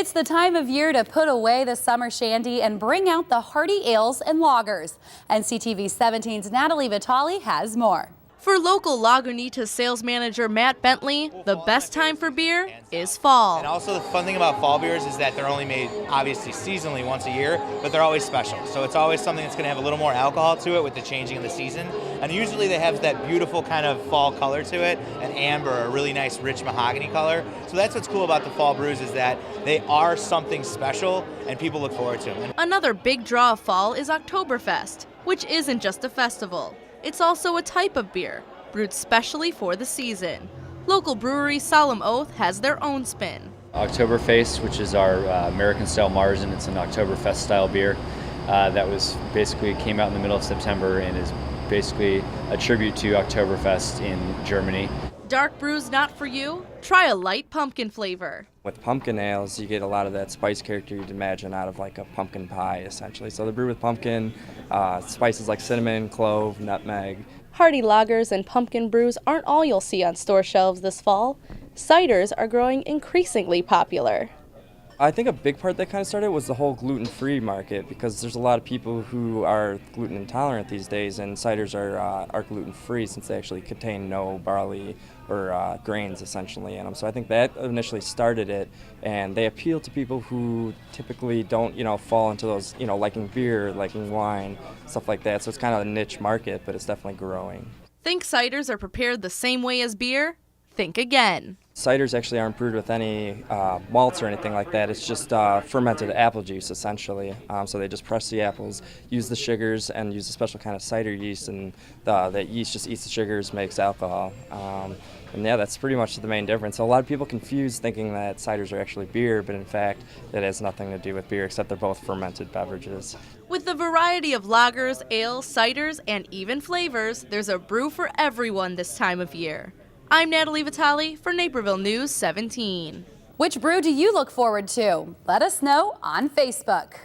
It's the time of year to put away the summer shandy and bring out the hearty ales and lagers. NCTV 17's Natalie Vitale has more. For local Lagunita sales manager Matt Bentley, the best time for beer is fall. And also the fun thing about fall beers is that they're only made obviously seasonally once a year, but they're always special. So it's always something that's going to have a little more alcohol to it with the changing of the season. And usually they have that beautiful kind of fall color to it, an amber, a really nice rich mahogany color. So that's what's cool about the fall brews is that they are something special and people look forward to them. Another big draw of fall is Octoberfest, which isn't just a festival. It's also a type of beer, brewed specially for the season. Local brewery Solemn Oath has their own spin. Octoberface, which is our American-style marsen, it's an Oktoberfest-style beer that was basically came out in the middle of September and is basically a tribute to Oktoberfest in Germany. Dark brews not for you? Try a light pumpkin flavor. With pumpkin ales, you get a lot of that spice character you'd imagine out of like a pumpkin pie, essentially. So they're brewed with pumpkin, spices like cinnamon, clove, nutmeg. Hearty lagers and pumpkin brews aren't all you'll see on store shelves this fall. Ciders are growing increasingly popular. I think a big part that kind of started was the whole gluten-free market, because there's a lot of people who are gluten intolerant these days, and ciders are gluten-free since they actually contain no barley or grains essentially in them. So I think that initially started it, and they appeal to people who typically don't, fall into those, liking beer, liking wine, stuff like that. So it's kind of a niche market, but it's definitely growing. Think ciders are prepared the same way as beer? Think again. Ciders actually aren't brewed with any malts or anything like that. It's just fermented apple juice, essentially. So they just press the apples, use the sugars, and use a special kind of cider yeast, and that yeast just eats the sugars, makes alcohol. And yeah, that's pretty much the main difference. So a lot of people confuse thinking that ciders are actually beer, but in fact, it has nothing to do with beer, except they're both fermented beverages. With the variety of lagers, ales, ciders, and even flavors, there's a brew for everyone this time of year. I'm Natalie Vitale for Naperville News 17. Which brew do you look forward to? Let us know on Facebook.